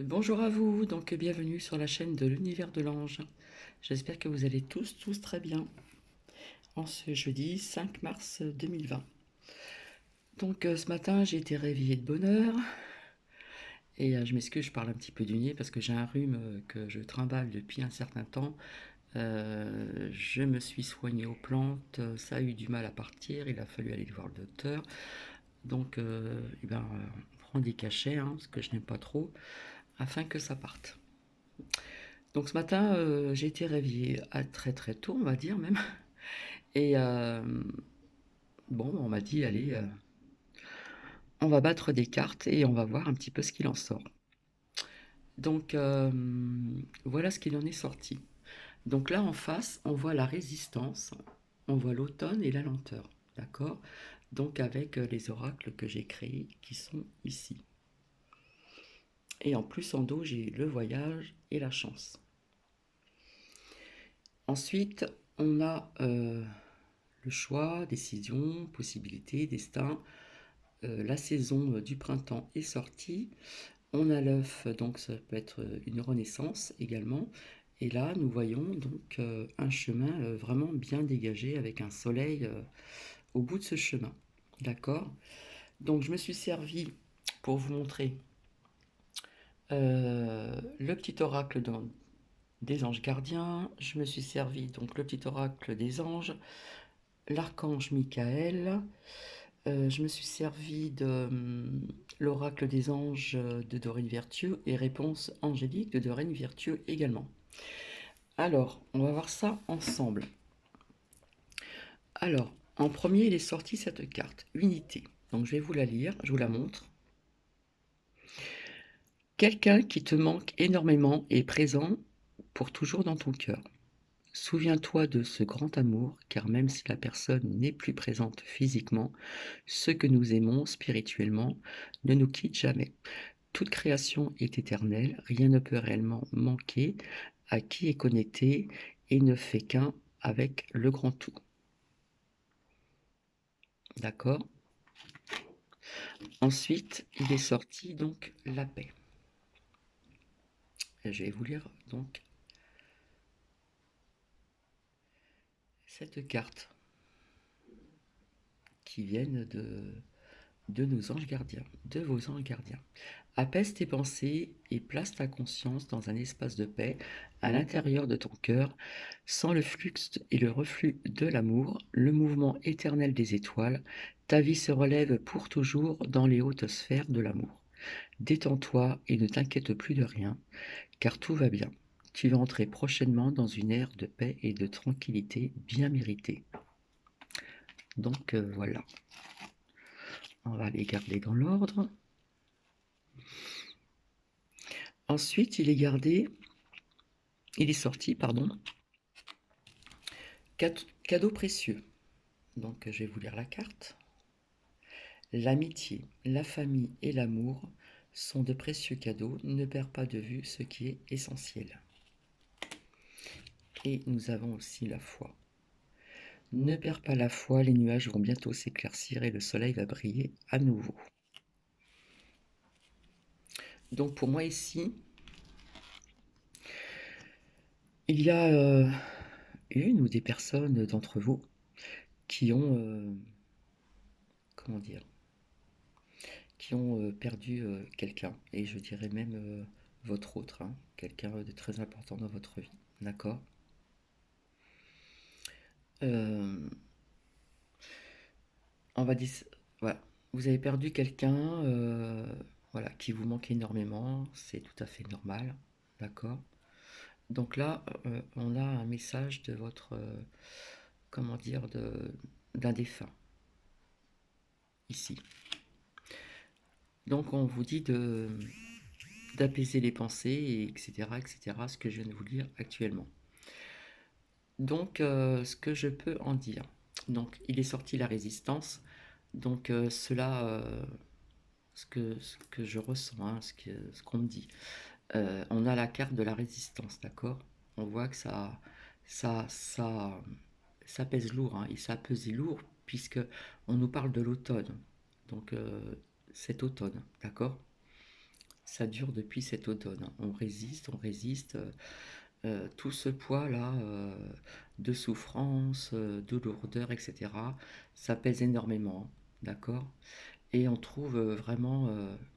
Bonjour à vous, donc bienvenue sur la chaîne de l'univers de l'ange. J'espère que vous allez tous très bien en ce jeudi 5 mars 2020. Donc ce matin j'ai été réveillée de bonne heure et je m'excuse, je parle un petit peu du nez parce que j'ai un rhume que je trimballe depuis un certain temps. Je me suis soignée aux plantes, ça a eu du mal à partir, il a fallu aller voir le docteur. Donc on prend des cachets, hein, ce que je n'aime pas trop, afin que ça parte. Donc ce matin, j'ai été réveillée à très tôt, on va dire même. Et bon, on m'a dit, allez, on va battre des cartes et on va voir un petit peu ce qu'il en sort. Donc voilà ce qu'il en est sorti. Donc là en face, on voit la résistance, on voit l'automne et la lenteur. D'accord? Donc avec les oracles que j'ai créés qui sont ici. Et en plus en dos, j'ai le voyage et la chance. Ensuite, on a le choix, décision, possibilité, destin. La saison du printemps est sortie. On a l'œuf, donc ça peut être une renaissance également. Et là, nous voyons donc un chemin vraiment bien dégagé avec un soleil au bout de ce chemin. D'accord? Donc je me suis servi pour vous montrer le petit oracle des anges gardiens. Je me suis servi donc le petit oracle des anges, l'archange Michael. Je me suis servi de l'oracle des anges de Dorine Virtue et réponse angélique de Dorine Virtue également. Alors, on va voir ça ensemble. Alors, en premier, il est sorti cette carte, Unité. Donc, je vais vous la lire, je vous la montre. Quelqu'un qui te manque énormément est présent pour toujours dans ton cœur. Souviens-toi de ce grand amour, car même si la personne n'est plus présente physiquement, ce que nous aimons spirituellement ne nous quitte jamais. Toute création est éternelle, rien ne peut réellement manquer à qui est connecté et ne fait qu'un avec le grand tout. D'accord? Ensuite, il est sorti donc la paix. Et je vais vous lire donc cette carte qui viennent de nos anges gardiens, de vos anges gardiens. Apaise tes pensées et place ta conscience dans un espace de paix à l'intérieur de ton cœur, sans le flux et le reflux de l'amour, le mouvement éternel des étoiles. Ta vie se relève pour toujours dans les hautes sphères de l'amour. Détends-toi et ne t'inquiète plus de rien, car tout va bien. Tu vas entrer prochainement dans une ère de paix et de tranquillité bien méritée. Donc voilà, on va les garder dans l'ordre. Ensuite, il est sorti, pardon, cadeau précieux. Donc, je vais vous lire la carte. L'amitié, la famille et l'amour sont de précieux cadeaux. Ne perds pas de vue ce qui est essentiel. Et nous avons aussi la foi. Ne perds pas la foi, les nuages vont bientôt s'éclaircir et le soleil va briller à nouveau. Donc pour moi ici, il y a une ou des personnes d'entre vous qui ont, comment dire, qui ont perdu quelqu'un, et je dirais même votre autre, hein, quelqu'un de très important dans votre vie, d'accord? Euh, on va dire, voilà, vous avez perdu quelqu'un, voilà, qui vous manque énormément, c'est tout à fait normal, d'accord? Donc là, on a un message de votre, comment dire, d'un défunt, ici. Donc on vous dit d'apaiser les pensées, etc., etc., ce que je viens de vous lire actuellement. Donc, ce que je peux en dire. Donc, il est sorti la résistance. Donc, ce que je ressens, hein, ce qu'on me dit. On a la carte de la résistance, d'accord? On voit que ça, ça pèse lourd, hein, et ça a pesé lourd puisque on nous parle de l'automne. Donc, cet automne, d'accord? ça dure depuis cet automne, hein. On résiste. Tout ce poids-là, de souffrance, de lourdeur, etc., ça pèse énormément, hein, d'accord? Et on trouve vraiment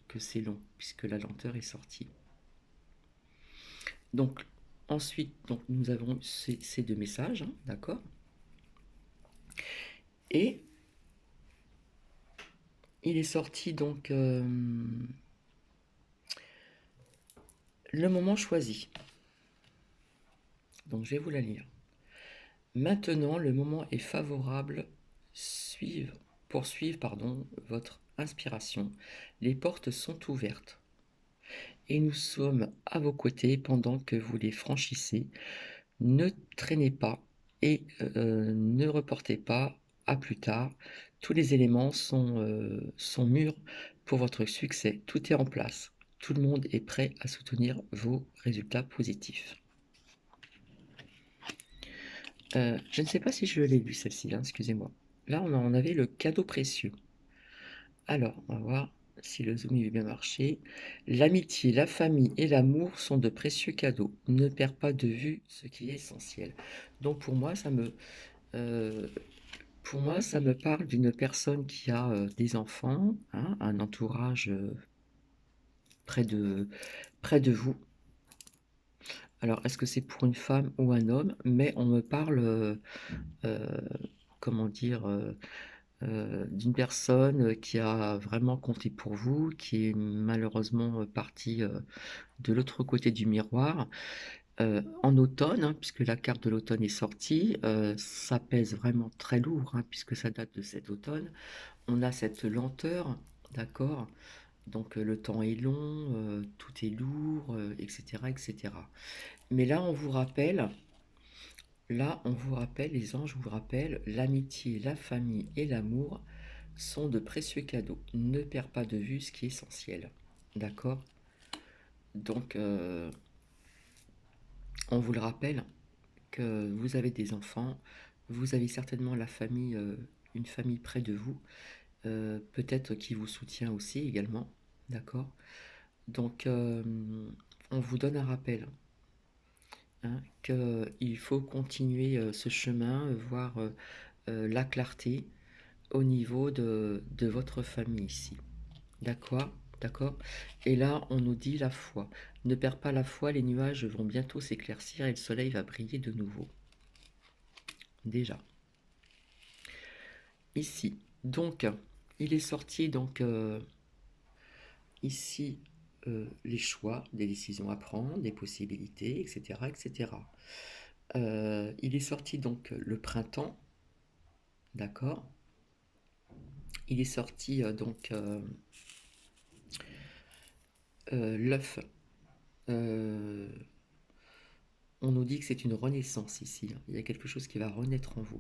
que c'est long, puisque la lenteur est sortie. Donc, ensuite, donc, nous avons ces deux messages, hein, d'accord? Et il est sorti donc le moment choisi. Donc, je vais vous la lire. Maintenant, le moment est favorable. Poursuivre, pardon, votre inspiration. Les portes sont ouvertes et nous sommes à vos côtés pendant que vous les franchissez. Ne traînez pas et ne reportez pas à plus tard. Tous les éléments sont mûrs pour votre succès. Tout est en place. Tout le monde est prêt à soutenir vos résultats positifs. Je ne sais pas si je l'ai lu celle-ci, hein, excusez-moi. Là, on avait le cadeau précieux. Alors, on va voir si le zoom il bien marché. L'amitié, la famille et l'amour sont de précieux cadeaux. Ne perds pas de vue ce qui est essentiel. Donc euh, pour moi, ça me parle d'une personne qui a des enfants, hein, un entourage près de vous. Alors, est-ce que c'est pour une femme ou un homme? Mais on me parle, comment dire, d'une personne qui a vraiment compté pour vous, qui est malheureusement partie de l'autre côté du miroir. En automne, hein, puisque la carte de l'automne est sortie, ça pèse vraiment très lourd, hein, puisque ça date de cet automne. On a cette lenteur, d'accord? Donc le temps est long, tout est lourd, etc., etc. Mais là, on vous rappelle, les anges vous rappellent, l'amitié, la famille et l'amour sont de précieux cadeaux. Ne perds pas de vue ce qui est essentiel. D'accord? Donc, on vous le rappelle que vous avez des enfants, vous avez certainement la famille, une famille près de vous, peut-être qui vous soutient aussi également. D'accord? Donc, on vous donne un rappel, hein, qu'il faut continuer ce chemin, voir la clarté au niveau de votre famille ici. D'accord? D'accord? Et là, on nous dit la foi. Ne perds pas la foi, les nuages vont bientôt s'éclaircir et le soleil va briller de nouveau. Déjà. Ici. Donc, il est sorti donc ici les choix, des décisions à prendre, des possibilités, etc., etc. Il est sorti donc le printemps, d'accord? Il est sorti donc l'œuf. Euh, on nous dit que c'est une renaissance ici, hein. Il y a quelque chose qui va renaître en vous.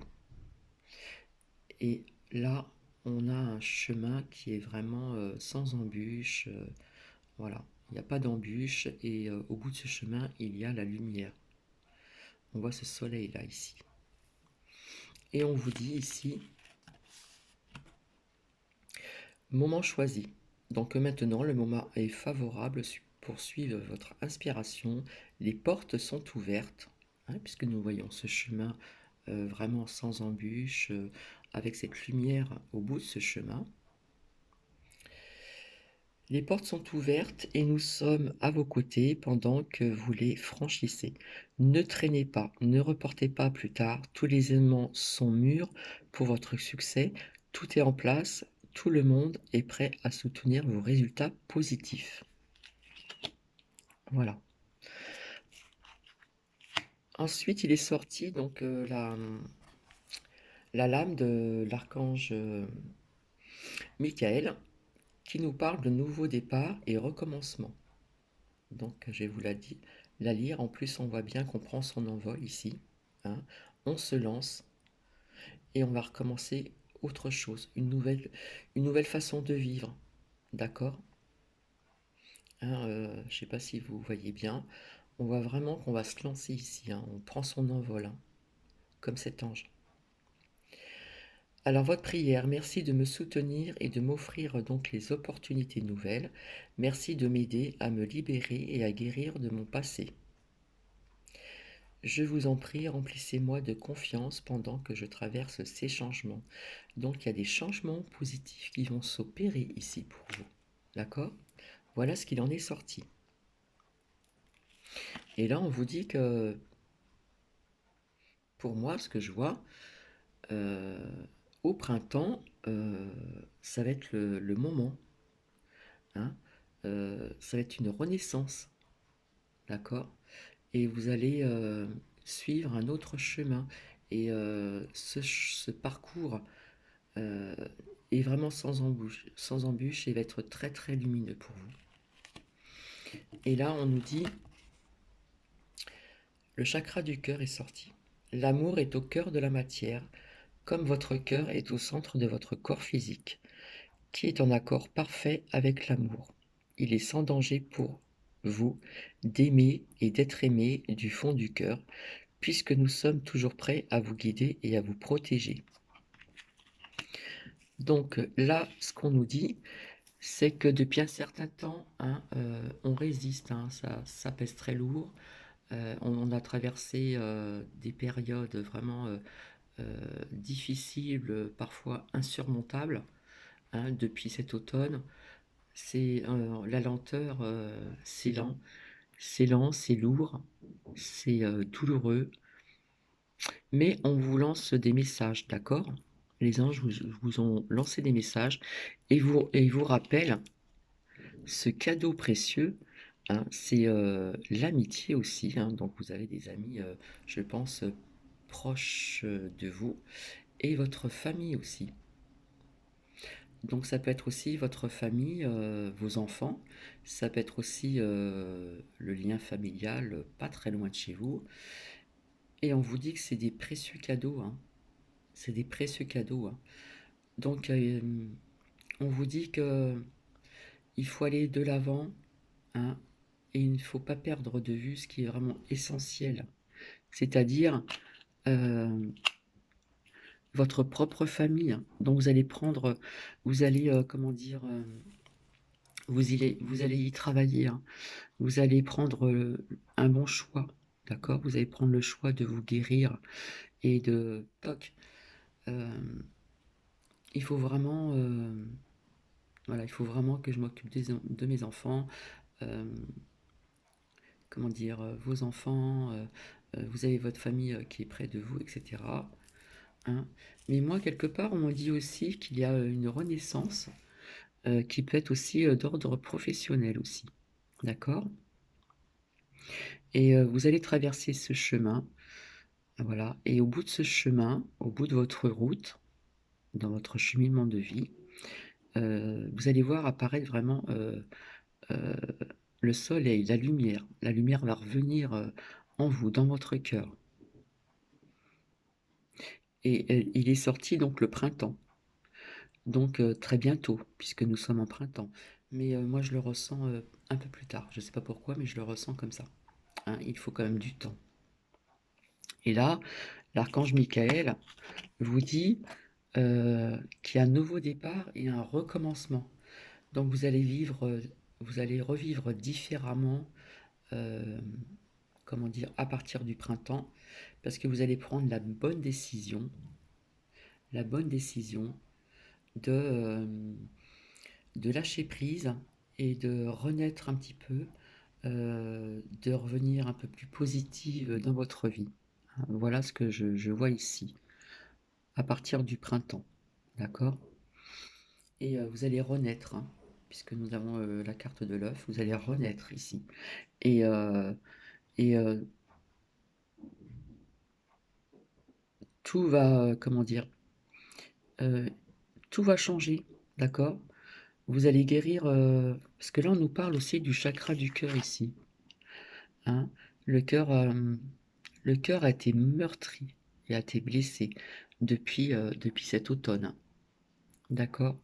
Et là, on a un chemin qui est vraiment sans embûche. Voilà, il n'y a pas d'embûche et au bout de ce chemin, il y a la lumière. On voit ce soleil là ici. Et on vous dit ici, moment choisi. Donc maintenant, le moment est favorable pour suivre votre inspiration. Les portes sont ouvertes, hein, puisque nous voyons ce chemin vraiment sans embûche, avec cette lumière au bout de ce chemin. Les portes sont ouvertes et nous sommes à vos côtés pendant que vous les franchissez. Ne traînez pas, ne reportez pas plus tard. Tous les éléments sont mûrs pour votre succès. Tout est en place. Tout le monde est prêt à soutenir vos résultats positifs. Voilà. Ensuite, il est sorti donc la lame de l'archange Michael qui nous parle de nouveaux départs et recommencement. Donc, je vais vous la lire. En plus, on voit bien qu'on prend son envol ici, hein. On se lance et on va recommencer autre chose, une nouvelle façon de vivre. D'accord? Hein, je ne sais pas si vous voyez bien. On voit vraiment qu'on va se lancer ici, hein. On prend son envol, hein, comme cet ange. Alors votre prière, merci de me soutenir et de m'offrir donc les opportunités nouvelles. Merci de m'aider à me libérer et à guérir de mon passé. Je vous en prie, remplissez-moi de confiance pendant que je traverse ces changements. Donc il y a des changements positifs qui vont s'opérer ici pour vous. D'accord? Voilà ce qu'il en est sorti. Et là, on vous dit que, pour moi, ce que je vois, euh, au printemps, ça va être le moment, hein. Ça va être une renaissance, d'accord? Et vous allez suivre un autre chemin. Et ce parcours euh, est vraiment sans embûche et va être très très lumineux pour vous. Et là, on nous dit, le chakra du cœur est sorti. L'amour est au cœur de la matière, comme votre cœur est au centre de votre corps physique, qui est en accord parfait avec l'amour. Il est sans danger pour vous d'aimer et d'être aimé du fond du cœur, puisque nous sommes toujours prêts à vous guider et à vous protéger. Donc là, ce qu'on nous dit, c'est que depuis un certain temps, hein, on résiste, hein, ça pèse très lourd. On a traversé des périodes vraiment difficiles, parfois insurmontables, hein, depuis cet automne. C'est la lenteur, c'est lent, c'est lourd, c'est douloureux, mais on vous lance des messages, d'accord? Les anges vous ont lancé des messages et vous rappellent ce cadeau précieux, hein, c'est l'amitié aussi, hein, donc vous avez des amis, je pense, proches de vous et votre famille aussi. Donc ça peut être aussi votre famille, vos enfants, ça peut être aussi le lien familial pas très loin de chez vous. Et on vous dit que c'est des précieux cadeaux, hein. C'est des précieux cadeaux, hein. Donc on vous dit que il faut aller de l'avant, hein, et il ne faut pas perdre de vue ce qui est vraiment essentiel, c'est-à-dire euh, votre propre famille, hein. Donc vous allez prendre, vous allez, comment dire, vous allez y travailler, hein. Vous allez prendre un bon choix, d'accord? Vous allez prendre le choix de vous guérir et de... Toc. Euh, il faut vraiment, voilà, il faut vraiment que je m'occupe de mes enfants. euh, comment dire, vos enfants, vous avez votre famille qui est près de vous, etc., hein. Mais moi, quelque part, on m'a dit aussi qu'il y a une renaissance qui peut être aussi d'ordre professionnel aussi. D'accord? Et vous allez traverser ce chemin, voilà. Et au bout de ce chemin, au bout de votre route, dans votre cheminement de vie, vous allez voir apparaître vraiment euh, le soleil, la lumière. La lumière va revenir en vous, dans votre cœur. Et il est sorti donc le printemps. Donc très bientôt, puisque nous sommes en printemps. Mais moi, je le ressens un peu plus tard. Je ne sais pas pourquoi, mais je le ressens comme ça, hein. Il faut quand même du temps. Et là, l'archange Michael vous dit qu'il y a un nouveau départ et un recommencement. Donc vous allez vivre, vous allez revivre différemment, euh, comment dire, à partir du printemps, parce que vous allez prendre la bonne décision de, de lâcher prise et de renaître un petit peu, de revenir un peu plus positive dans votre vie. Voilà ce que je vois ici, à partir du printemps. D'accord? Et vous allez renaître, hein, puisque nous avons la carte de l'œuf, vous allez renaître ici. Et, et tout va, comment dire, euh, tout va changer, d'accord? Vous allez guérir, parce que là on nous parle aussi du chakra du cœur ici, hein. Le cœur, le cœur a été meurtri et a été blessé depuis cet automne, hein, d'accord?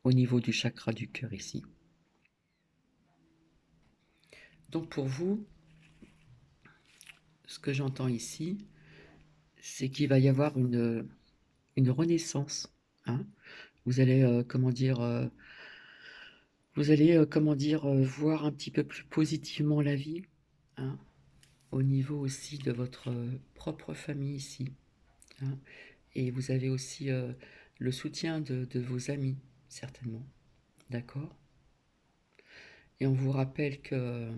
Au niveau du chakra du cœur ici. Donc pour vous, ce que j'entends ici, c'est qu'il va y avoir une renaissance, hein. Vous allez, comment dire, comment dire, voir un petit peu plus positivement la vie, hein, au niveau aussi de votre propre famille ici, hein. Et vous avez aussi le soutien de vos amis, certainement, d'accord? Et on vous rappelle que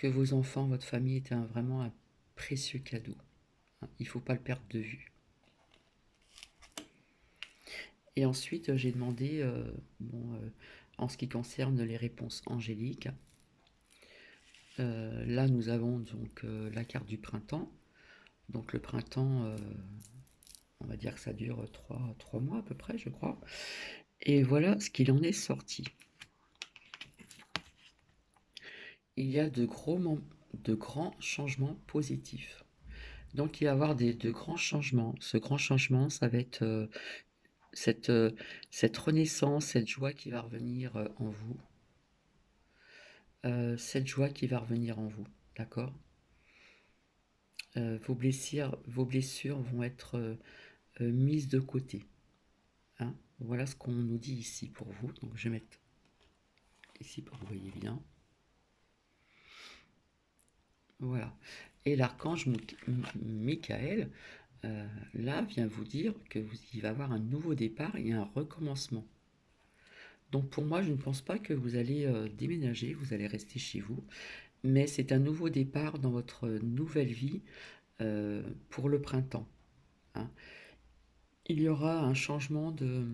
vos enfants, votre famille est vraiment un précieux cadeau, hein. Il ne faut pas le perdre de vue. Et ensuite, j'ai demandé, bon, en ce qui concerne les réponses angéliques, là nous avons donc la carte du printemps. Donc le printemps, on va dire que ça dure trois mois à peu près, je crois. Et voilà ce qu'il en est sorti. Il y a de grands changements positifs. Donc il va y avoir de grands changements. Ce grand changement, ça va être cette, cette renaissance, cette joie qui va revenir en vous. Cette joie qui va revenir en vous, d'accord? Vos blessures vont être mises de côté, hein. Voilà ce qu'on nous dit ici pour vous. Donc je vais mettre ici pour que vous voyez bien. Voilà. Et l'archange Michael, là, vient vous dire qu'il va y avoir un nouveau départ et un recommencement. Donc pour moi, je ne pense pas que vous allez déménager, vous allez rester chez vous, mais c'est un nouveau départ dans votre nouvelle vie pour le printemps, hein. Il y aura un changement de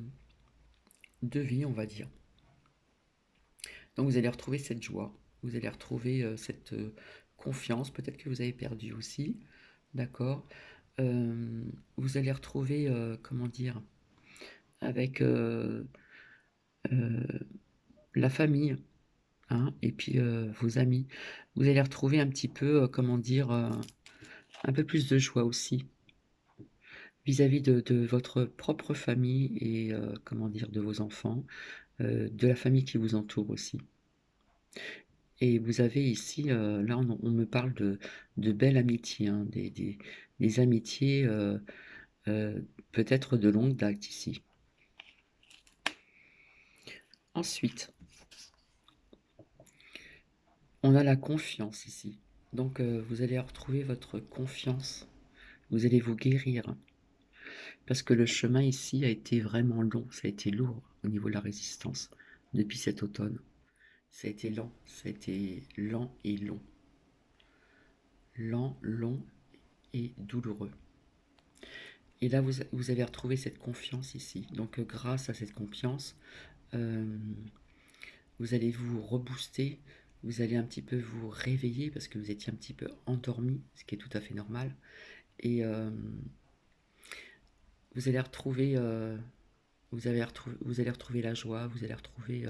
vie, on va dire. Donc vous allez retrouver cette joie, vous allez retrouver cette confiance, peut-être que vous avez perdu aussi, d'accord. Vous allez retrouver, comment dire, avec euh, la famille, hein, et puis vos amis. Vous allez retrouver un petit peu, comment dire, un peu plus de joie aussi vis-à-vis de votre propre famille et, comment dire, de vos enfants, de la famille qui vous entoure aussi. Et vous avez ici, là on me parle de belles amitiés, hein, des amitiés peut-être de longue date ici. Ensuite, on a la confiance ici. Donc vous allez retrouver votre confiance, vous allez vous guérir, parce que le chemin ici a été vraiment long, ça a été lourd au niveau de la résistance depuis cet automne. Ça a été lent, ça a été lent et long. Lent, long et douloureux. Et là, vous allez retrouver cette confiance ici. Donc, grâce à cette confiance, euh, vous allez vous rebooster, vous allez un petit peu vous réveiller parce que vous étiez un petit peu endormi, ce qui est tout à fait normal. Et vous allez retrouver, vous allez retrouver la joie, vous allez retrouver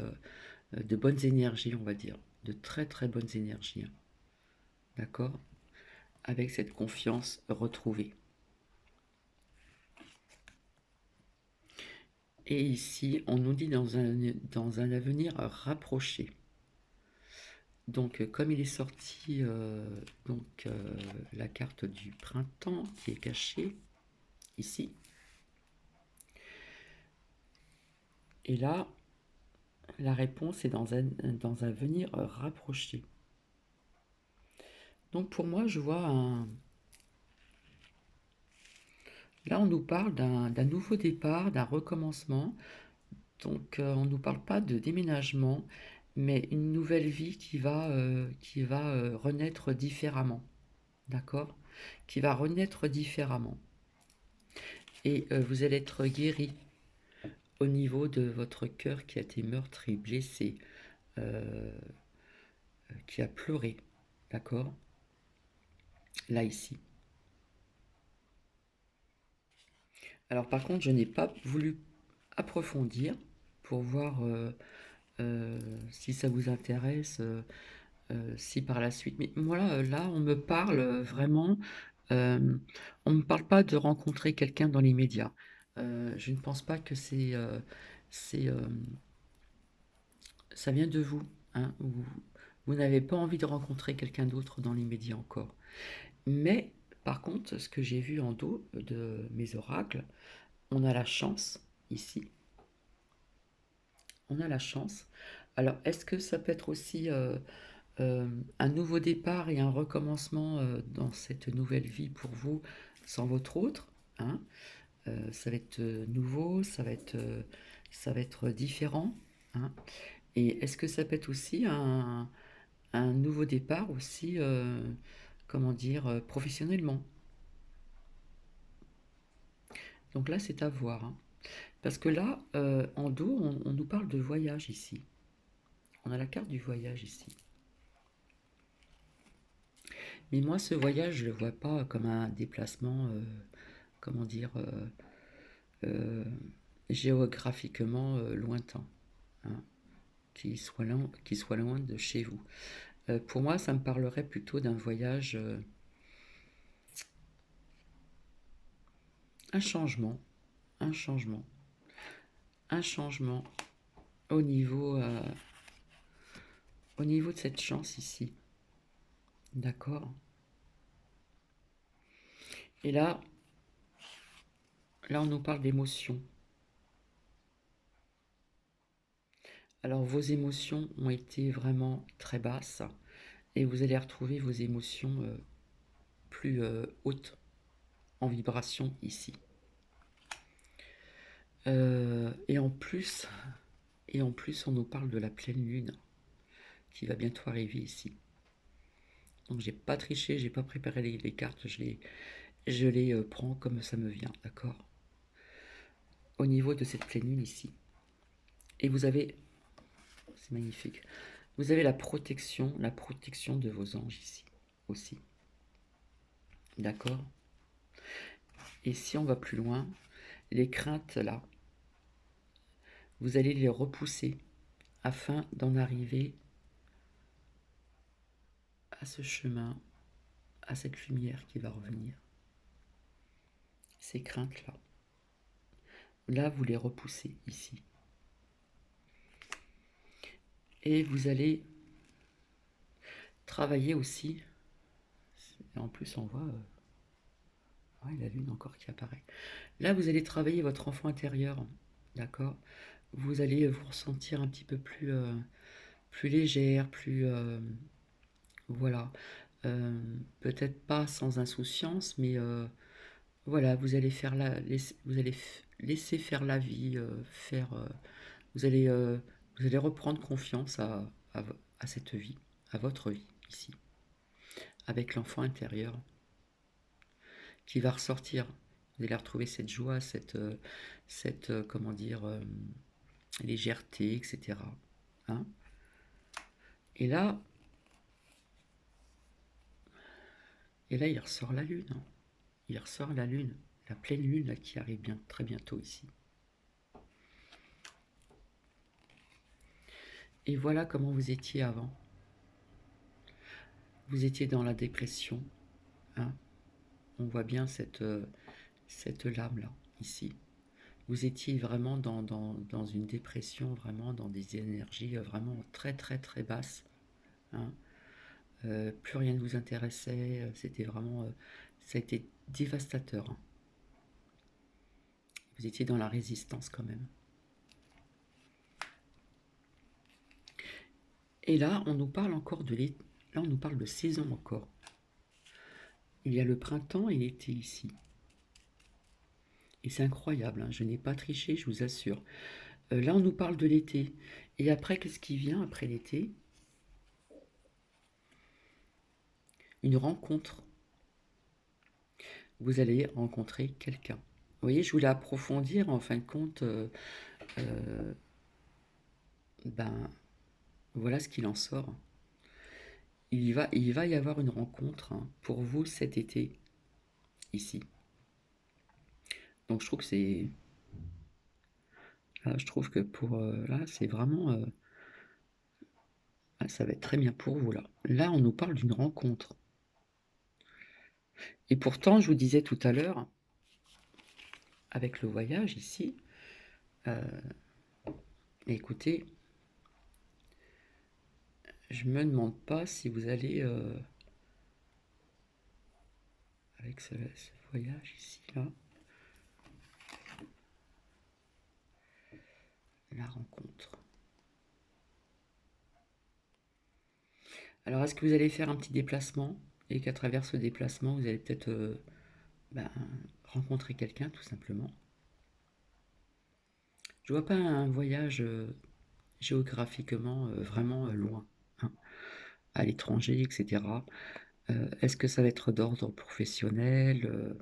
de bonnes énergies, on va dire, de très très bonnes énergies, hein. D'accord? Avec cette confiance retrouvée. Et ici, on nous dit dans un avenir rapproché. Donc, comme il est sorti la carte du printemps qui est cachée ici. Et là, la réponse est dans un avenir rapproché. Donc pour moi, je vois Là, on nous parle d'un nouveau départ, d'un recommencement. Donc, on ne nous parle pas de déménagement, mais une nouvelle vie qui va renaître différemment. D'accord? Qui va renaître différemment. Et vous allez être guéri au niveau de votre cœur qui a été meurtri, blessé, euh, qui a pleuré. D'accord? Là, ici. Alors, par contre, je n'ai pas voulu approfondir pour voir si ça vous intéresse, si par la suite. Mais voilà, là, on me parle vraiment. On ne me parle pas de rencontrer quelqu'un dans les médias. Je ne pense pas que c'est, ça vient de vous, hein. Vous n'avez pas envie de rencontrer quelqu'un d'autre dans les médias encore. Mais par contre, ce que j'ai vu en dos de mes oracles, on a la chance ici. On a la chance. Alors, est-ce que ça peut être aussi un nouveau départ et un recommencement dans cette nouvelle vie pour vous sans votre autre, hein? Ça va être nouveau, ça va être différent, hein. Et est-ce que ça peut être aussi un nouveau départ aussi, comment dire, professionnellement? Donc là, c'est à voir, hein. Parce que là, en dos, on nous parle de voyage ici. On a la carte du voyage ici. Mais moi, ce voyage, je ne le vois pas comme un déplacement, comment dire, euh, géographiquement lointain, hein, qui soit loin de chez vous. Pour moi, ça me parlerait plutôt d'un voyage, un changement, un changement, un changement au au niveau de cette chance ici. D'accord? Et là, on nous parle d'émotions. Alors, vos émotions ont été vraiment très basses et vous allez retrouver vos émotions plus hautes en vibration ici. Et en plus, on nous parle de la pleine lune qui va bientôt arriver ici. Donc, j'ai pas triché, j'ai pas préparé les cartes, je les prends comme ça me vient, d'accord? Au niveau de cette pleine lune ici. Et vous avez, c'est magnifique, vous avez la protection de vos anges ici aussi. D'accord? Et si on va plus loin, les craintes là, vous allez les repousser afin d'en arriver à ce chemin, à cette lumière qui va revenir. Ces craintes là, vous les repoussez ici. Et vous allez travailler aussi, et en plus on voit ouais, la lune encore qui apparaît. Là, vous allez travailler votre enfant intérieur, d'accord? Vous allez vous ressentir un petit peu plus légère, plus voilà. Peut-être pas sans insouciance, mais voilà, vous allez laisser faire la vie, vous allez, euh, vous allez reprendre confiance à cette vie, à votre vie ici, avec l'enfant intérieur qui va ressortir. Vous allez retrouver cette joie, comment dire, légèreté, etc. Hein. Et là, il ressort la lune, hein. Il ressort la lune, la pleine lune là, qui arrive bien, très bientôt ici. Et voilà comment vous étiez avant. Vous étiez dans la dépression, hein. On voit bien cette lame-là, ici. Vous étiez vraiment dans une dépression, vraiment dans des énergies vraiment très très très basses, hein. Plus rien ne vous intéressait, c'était vraiment... ça a été dévastateur, hein. Vous étiez dans la résistance quand même. Et là, on nous parle encore de l'été. Là, on nous parle de saison encore. Il y a le printemps et l'été ici. Et c'est incroyable, hein, je n'ai pas triché, je vous assure. Là, on nous parle de l'été. Et après, qu'est-ce qui vient après l'été? Une rencontre. Vous allez rencontrer quelqu'un. Vous voyez, je voulais approfondir, en fin de compte, euh, ben, voilà ce qu'il en sort. Il va y avoir une rencontre, hein, pour vous cet été, ici. Donc je trouve que c'est... je trouve que pour... là, c'est vraiment... ça va être très bien pour vous, là. Là, on nous parle d'une rencontre. Et pourtant, je vous disais tout à l'heure, avec le voyage ici, écoutez, je me demande pas si vous allez, avec ce voyage ici, là, la rencontre. Alors, est-ce que vous allez faire un petit déplacement et qu'à travers ce déplacement, vous allez peut-être ben, rencontrer quelqu'un, tout simplement. Je vois pas un voyage géographiquement vraiment loin, hein, à l'étranger, etc. Est-ce que ça va être d'ordre professionnel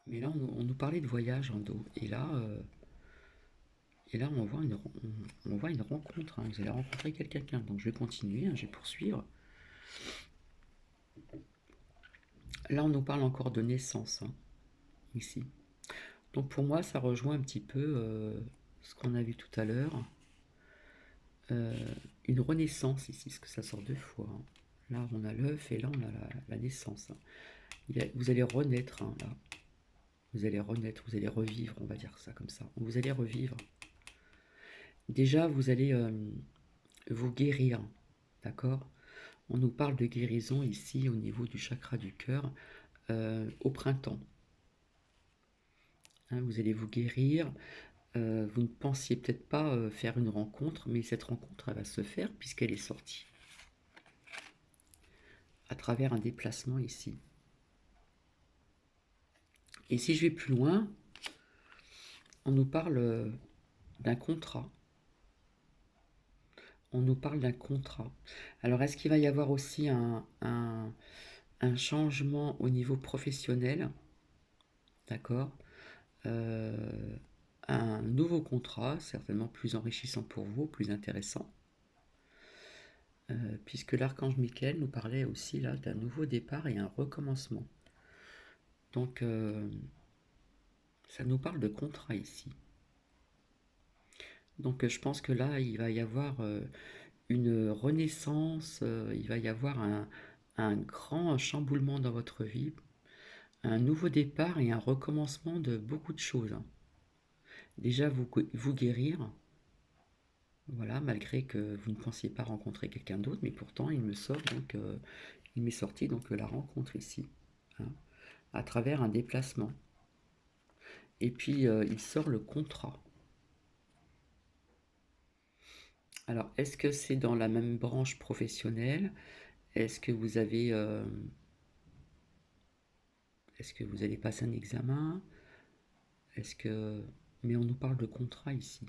mais là, on nous parlait de voyage en dos. Et là on voit une rencontre, hein. Vous allez rencontrer quelqu'un. Donc je vais continuer, hein, je vais poursuivre. Là, on nous parle encore de naissance, hein, ici. Donc pour moi, ça rejoint un petit peu ce qu'on a vu tout à l'heure. Une renaissance ici, parce que ça sort deux fois, hein. Là, on a l'œuf et là, on a la naissance, hein. Vous allez renaître, hein, là. Vous allez renaître, vous allez revivre, on va dire ça comme ça. Vous allez revivre. Déjà, vous allez vous guérir, d'accord? On nous parle de guérison ici au niveau du chakra du cœur au printemps, hein. Vous allez vous guérir. Vous ne pensiez peut-être pas faire une rencontre, mais cette rencontre, elle va se faire puisqu'elle est sortie à travers un déplacement ici. Et si je vais plus loin, on nous parle d'un contrat. On nous parle d'un contrat. Alors, est-ce qu'il va y avoir aussi un changement au niveau professionnel? D'accord. Un nouveau contrat, certainement plus enrichissant pour vous, plus intéressant. Puisque l'archange Michael nous parlait aussi là d'un nouveau départ et un recommencement. Donc, ça nous parle de contrat ici. Donc, je pense que là, il va y avoir une renaissance, il va y avoir un grand chamboulement dans votre vie, un nouveau départ et un recommencement de beaucoup de choses, hein. Déjà, vous guérir, voilà, malgré que vous ne pensiez pas rencontrer quelqu'un d'autre, mais pourtant, il me sort donc, il m'est sorti donc la rencontre ici, hein, à travers un déplacement. Et puis, il sort le contrat. Alors, est-ce que c'est dans la même branche professionnelle? Est-ce que vous avez, est-ce que vous allez passer un examen? Est-ce que, mais on nous parle de contrat ici.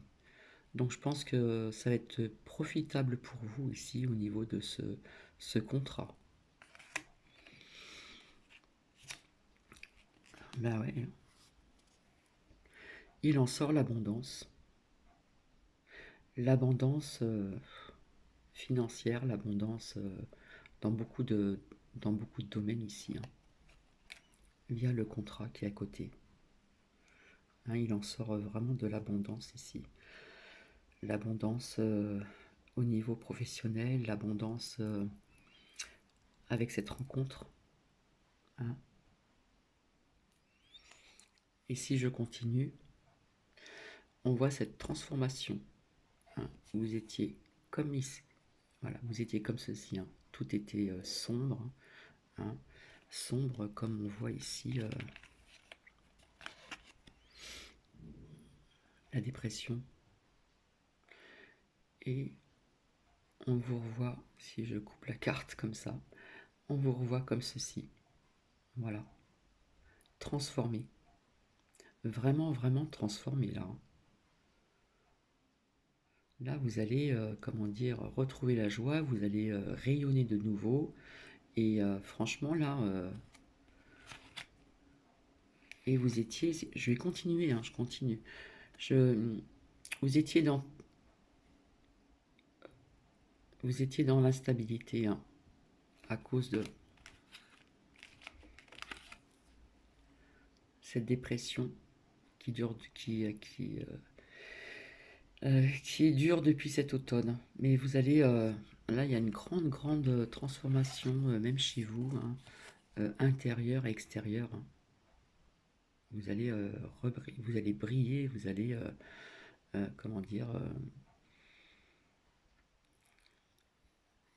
Donc, je pense que ça va être profitable pour vous ici au niveau de ce contrat. Ben ouais. Il en sort l'abondance. L'abondance financière, l'abondance dans beaucoup de, dans beaucoup de domaines ici, hein, via le contrat qui est à côté. Hein, il en sort vraiment de l'abondance ici. L'abondance au niveau professionnel, l'abondance avec cette rencontre, hein. Et si je continue, on voit cette transformation, hein. Vous étiez comme ici, voilà, vous étiez comme ceci, hein. Tout était sombre, hein. Sombre comme on voit ici la dépression. Et on vous revoit, si je coupe la carte comme ça, on vous revoit comme ceci. Voilà. Transformé. Vraiment, vraiment transformé là, hein. Là, vous allez, comment dire, retrouver la joie, vous allez rayonner de nouveau. Et franchement, là, et vous étiez, je vais continuer, hein, je continue. Vous étiez dans, vous étiez dans l'instabilité, hein, à cause de cette dépression qui dure, qui dure depuis cet automne. Mais vous allez, là, il y a une grande, grande transformation, même chez vous, hein, intérieure et extérieure, hein. Vous allez, vous allez briller, vous allez, comment dire,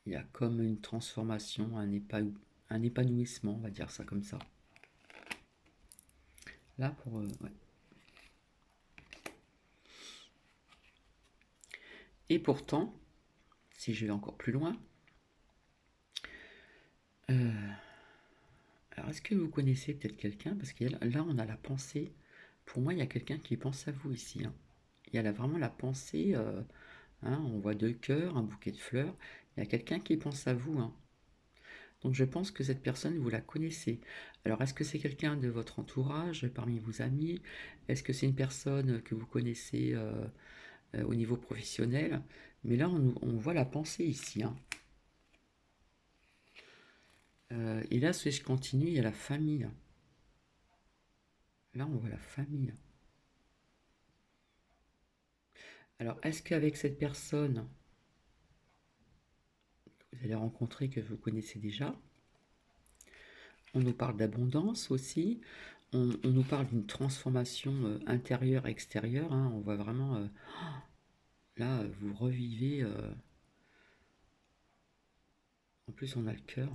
il y a comme une transformation, un épanouissement, on va dire ça comme ça. Là, pour, ouais. Et pourtant, si je vais encore plus loin, euh, alors est-ce que vous connaissez peut-être quelqu'un? Parce que là, on a la pensée. Pour moi, il y a quelqu'un qui pense à vous ici, hein. Il y a là vraiment la pensée, hein, on voit deux cœurs, un bouquet de fleurs. Il y a quelqu'un qui pense à vous, hein. Donc je pense que cette personne, vous la connaissez. Alors est-ce que c'est quelqu'un de votre entourage, parmi vos amis? Est-ce que c'est une personne que vous connaissez au niveau professionnel? Mais là, on voit la pensée ici, hein. Et là, si je continue, il y a la famille. Là, on voit la famille. Alors, est-ce qu'avec cette personne, vous allez rencontrer que vous connaissez déjà, on nous parle d'abondance aussi, on nous parle d'une transformation intérieure et extérieure, hein. On voit vraiment, là, vous revivez, en plus on a le cœur.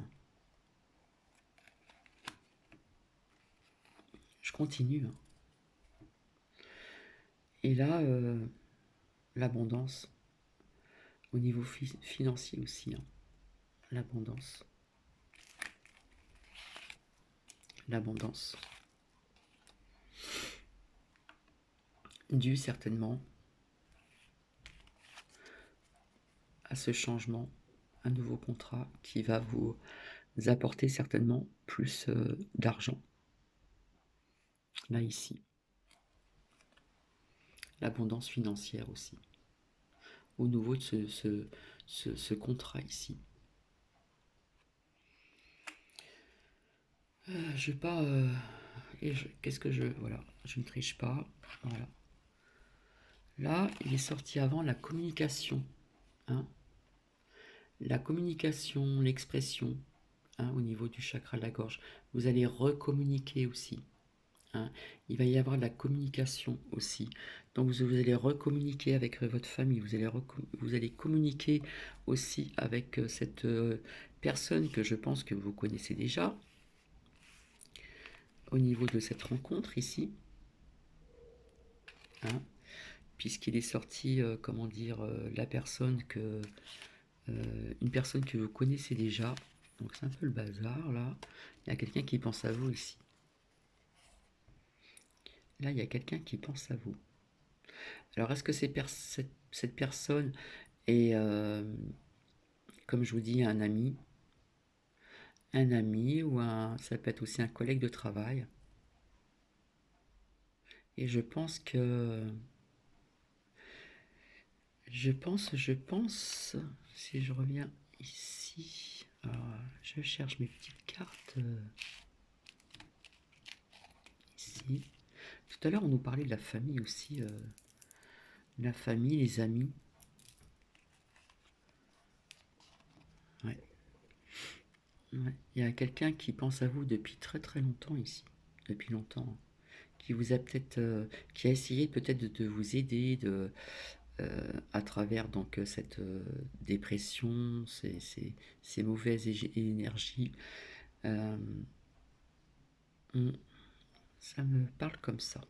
Je continue, hein. Et là, l'abondance, au niveau financier aussi, hein. L'abondance. L'abondance. Dû certainement à ce changement, un nouveau contrat qui va vous apporter certainement plus d'argent. Là, ici. L'abondance financière aussi. Au niveau de ce contrat ici. Je vais pas... qu'est-ce que je... Voilà, je ne triche pas. Voilà. Là, il est sorti avant la communication, hein. La communication, l'expression, hein, au niveau du chakra de la gorge. Vous allez recommuniquer aussi, hein. Il va y avoir de la communication aussi. Donc vous allez recommuniquer avec votre famille, vous allez communiquer aussi avec cette personne que je pense que vous connaissez déjà, au niveau de cette rencontre ici, hein, puisqu'il est sorti, comment dire, une personne que vous connaissez déjà. Donc c'est un peu le bazar là. Il y a quelqu'un qui pense à vous ici. Là, il y a quelqu'un qui pense à vous. Alors, est-ce que cette personne est, comme je vous dis, un ami ou ça peut être aussi un collègue de travail? Et je pense, si je reviens ici, alors, je cherche mes petites cartes ici. Tout à l'heure, on nous parlait de la famille aussi, la famille, les amis. Ouais. Ouais. Il y a quelqu'un qui pense à vous depuis très très longtemps ici, depuis longtemps, qui vous a peut-être, qui a essayé peut-être de vous aider, à travers donc cette dépression, ces mauvaises énergies. Euh, ça me parle comme ça.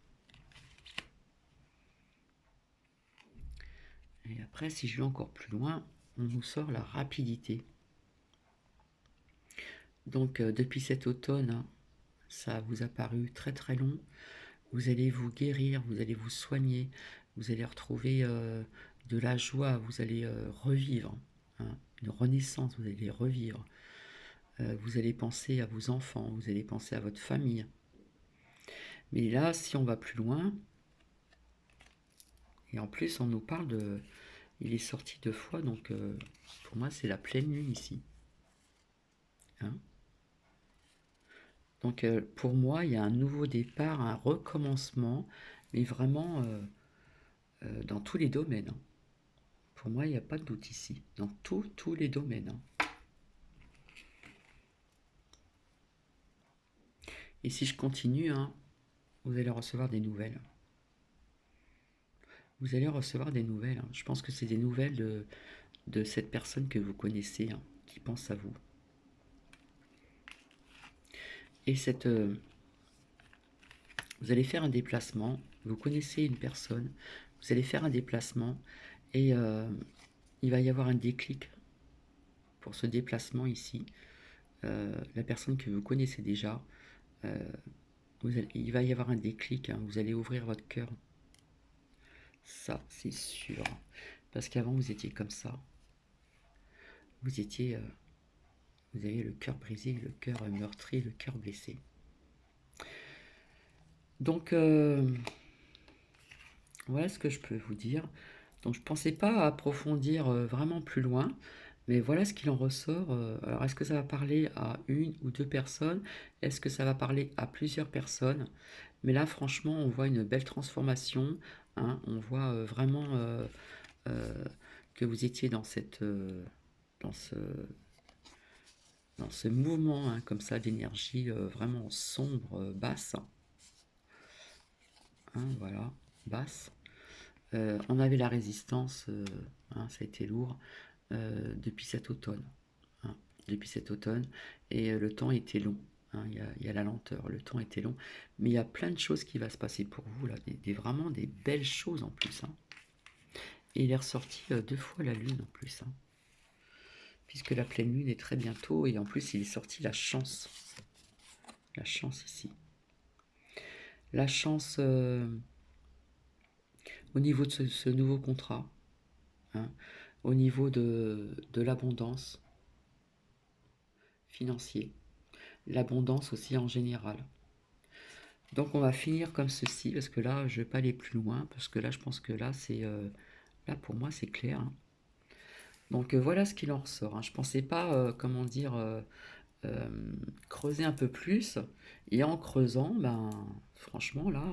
Et après, si je vais encore plus loin, on nous sort la rapidité. Donc depuis cet automne, hein, ça vous a paru très très long. Vous allez vous guérir, vous allez vous soigner, vous allez retrouver de la joie, vous allez revivre, hein, une renaissance, vous allez revivre. Vous allez penser à vos enfants, vous allez penser à votre famille. Mais là, si on va plus loin, et en plus on nous parle de... Il est sorti 2 fois, donc pour moi c'est la pleine lune ici, hein. Donc pour moi il y a un nouveau départ, un recommencement, mais vraiment dans tous les domaines, hein. Pour moi il n'y a pas de doute ici, dans tous les domaines, hein. Et si je continue, hein, vous allez recevoir des nouvelles. Vous allez recevoir des nouvelles, hein. Je pense que c'est des nouvelles de cette personne que vous connaissez, hein, qui pense à vous. Et vous allez faire un déplacement, vous connaissez une personne, vous allez faire un déplacement, Et il va y avoir un déclic pour ce déplacement ici. La personne que vous connaissez déjà, euh, il va y avoir un déclic, hein, vous allez ouvrir votre cœur. Ça, c'est sûr. Parce qu'avant, vous étiez comme ça. Vous étiez... vous aviez le cœur brisé, le cœur meurtri, le cœur blessé. Donc, voilà ce que je peux vous dire. Donc, je ne pensais pas approfondir vraiment plus loin. Mais voilà ce qu'il en ressort. Alors, est-ce que ça va parler à une ou deux personnes? Est-ce que ça va parler à plusieurs personnes? Mais là, franchement, on voit une belle transformation, hein. On voit vraiment euh, que vous étiez dans dans ce, dans ce mouvement, hein, comme ça, d'énergie vraiment sombre, basse, hein, voilà, basse. On avait la résistance, hein, ça a été lourd depuis cet automne, hein, depuis cet automne, et le temps était long, hein. Il y a la lenteur, le temps était long, mais il y a plein de choses qui va se passer pour vous là, vraiment des belles choses en plus, hein. Et il est ressorti deux fois la lune en plus, hein, puisque la pleine lune est très bientôt, et en plus il est sorti la chance ici, la chance au niveau de ce nouveau contrat, hein, au niveau de l'abondance financière, l'abondance aussi en général. Donc on va finir comme ceci, parce que là je vais pas aller plus loin, parce que là je pense que là c'est là pour moi c'est clair, hein. Donc voilà ce qu'il en ressort, hein. Je pensais pas comment dire euh, creuser un peu plus, et en creusant, ben franchement là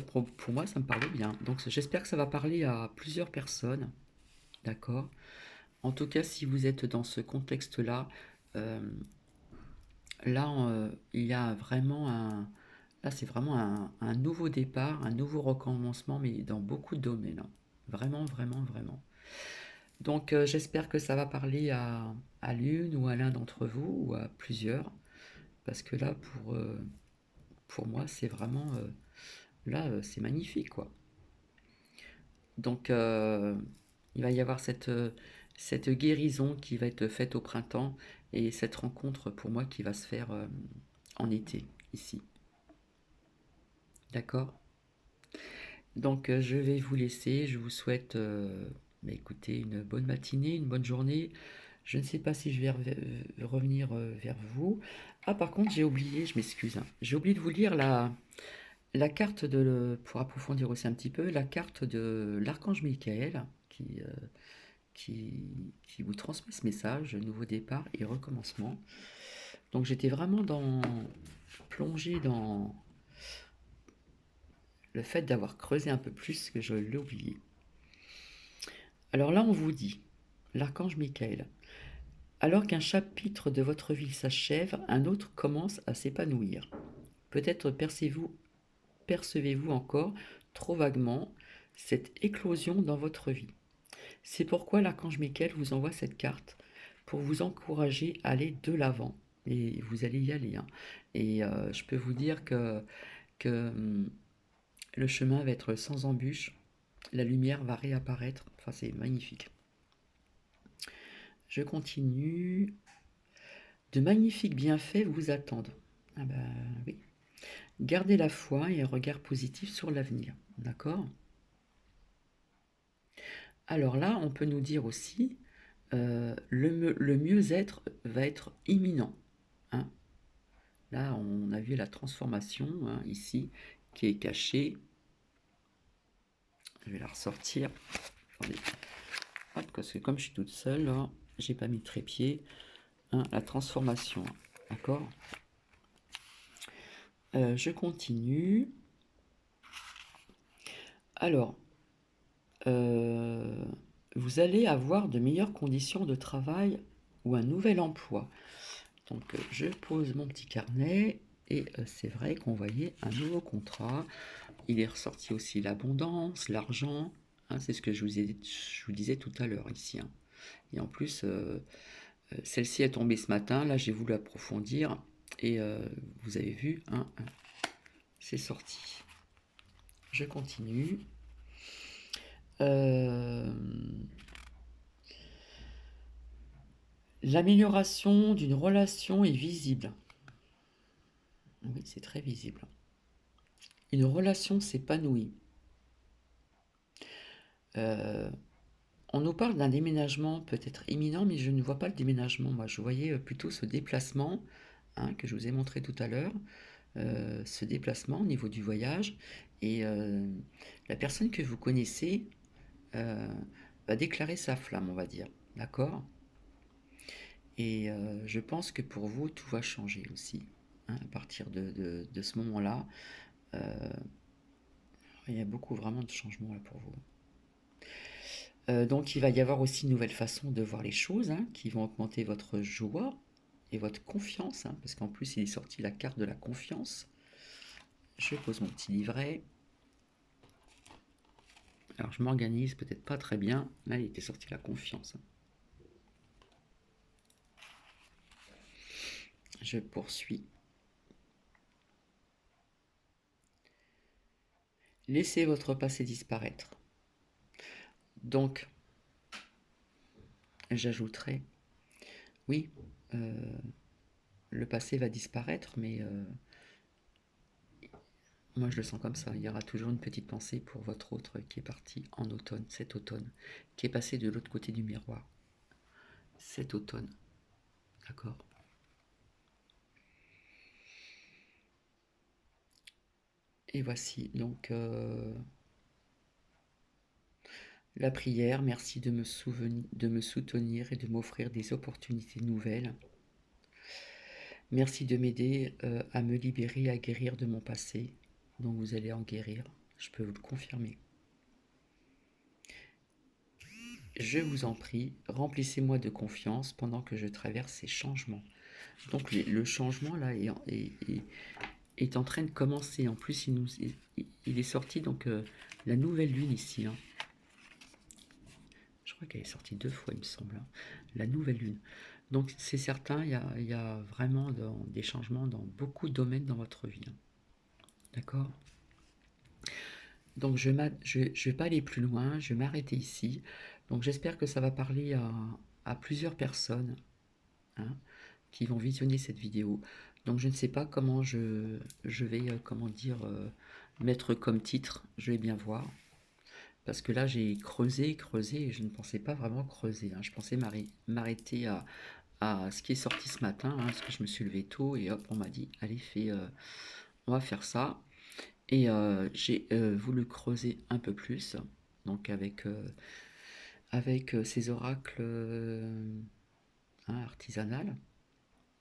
pour moi ça me parlait bien. Donc j'espère que ça va parler à plusieurs personnes, d'accord. En tout cas, si vous êtes dans ce contexte-là, euh, il y a vraiment là, c'est vraiment un nouveau départ, un nouveau recommencement, mais dans beaucoup de domaines, hein. Vraiment, vraiment, vraiment. Donc, j'espère que ça va parler à l'une ou à l'un d'entre vous, ou à plusieurs, parce que là, pour moi, c'est vraiment, là, c'est magnifique, quoi. Donc, il va y avoir cette guérison qui va être faite au printemps, et cette rencontre pour moi qui va se faire en été, ici. D'accord? Donc je vais vous laisser, je vous souhaite bah, écoutez, une bonne matinée, une bonne journée. Je ne sais pas si je vais revenir vers vous. Ah par contre j'ai oublié, je m'excuse, hein, j'ai oublié de vous lire la carte pour approfondir aussi un petit peu, la carte de l'archange Michael qui vous transmet ce message, nouveau départ et recommencement. Donc j'étais vraiment plongé dans le fait d'avoir creusé un peu plus que je l'ai oublié. Alors là, on vous dit, l'archange Michael, alors qu'un chapitre de votre vie s'achève, un autre commence à s'épanouir. Peut-être percevez-vous encore, trop vaguement, cette éclosion dans votre vie. C'est pourquoi l'archange Michael vous envoie cette carte pour vous encourager à aller de l'avant. Et vous allez y aller, hein. Et je peux vous dire que le chemin va être sans embûche, la lumière va réapparaître, enfin c'est magnifique. Je continue. De magnifiques bienfaits vous attendent. Ah ben oui. Gardez la foi et un regard positif sur l'avenir. D'accord? Alors là, on peut nous dire aussi, le mieux-être va être imminent, hein. Là, on a vu la transformation, hein, ici, qui est cachée. Je vais la ressortir. Attendez. Hop, parce que comme je suis toute seule, là, j'ai pas mis de trépied, hein, la transformation. D'accord? Je continue. Alors, euh, vous allez avoir de meilleures conditions de travail ou un nouvel emploi. Donc, je pose mon petit carnet et c'est vrai qu'on voyait un nouveau contrat. Il est ressorti aussi l'abondance, l'argent, hein, c'est ce que je vous disais tout à l'heure ici, hein. Et en plus, celle-ci est tombée ce matin. Là, j'ai voulu approfondir et vous avez vu, hein, c'est sorti. Je continue. Euh, L'amélioration d'une relation est visible. Oui, c'est très visible. Une relation s'épanouit. Euh, on nous parle d'un déménagement peut-être imminent, mais je ne vois pas le déménagement. Moi, je voyais plutôt ce déplacement, hein, que je vous ai montré tout à l'heure, ce déplacement au niveau du voyage. Et la personne que vous connaissez euh, va déclarer sa flamme, on va dire. D'accord? Et je pense que pour vous, tout va changer aussi, hein, à partir de ce moment-là. Euh, il y a beaucoup vraiment de changements là pour vous. Donc il va y avoir aussi une nouvelle façon de voir les choses, hein, qui vont augmenter votre joie et votre confiance, hein, parce qu'en plus il est sorti la carte de la confiance. Je pose mon petit livret. Alors je m'organise peut-être pas très bien. Là il était sorti la confiance, hein. Je poursuis. Laissez votre passé disparaître. Donc j'ajouterai, oui, euh, le passé va disparaître, mais moi je le sens comme ça. Il y aura toujours une petite pensée pour votre autre qui est parti en automne, cet automne, qui est passé de l'autre côté du miroir. Cet automne, d'accord? Et voici donc la prière. Merci de me soutenir et de m'offrir des opportunités nouvelles. Merci de m'aider à me libérer, à guérir de mon passé. Donc vous allez en guérir, je peux vous le confirmer. Je vous en prie, remplissez-moi de confiance pendant que je traverse ces changements. Donc le changement là est en train de commencer. En plus, il est sorti donc la nouvelle lune ici, hein. Je crois qu'elle est sortie 2 fois, il me semble, hein. La nouvelle lune. Donc c'est certain, il y a vraiment des changements dans beaucoup de domaines dans votre vie, hein. D'accord? Donc je ne vais pas aller plus loin, je vais m'arrêter ici. Donc j'espère que ça va parler à plusieurs personnes, hein, qui vont visionner cette vidéo. Donc je ne sais pas comment je vais, comment dire, mettre comme titre, je vais bien voir. Parce que là j'ai creusé, creusé, et je ne pensais pas vraiment creuser, hein. Je pensais m'arrêter à ce qui est sorti ce matin, hein, parce que je me suis levé tôt, et hop, on m'a dit, allez, on va faire ça. Et j'ai voulu creuser un peu plus, donc avec ces oracles, hein, artisanales.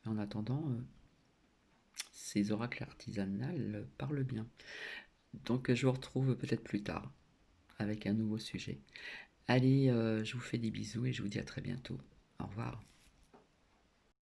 En attendant, ces oracles artisanales parlent bien. Donc je vous retrouve peut-être plus tard avec un nouveau sujet. Allez, je vous fais des bisous et je vous dis à très bientôt. Au revoir.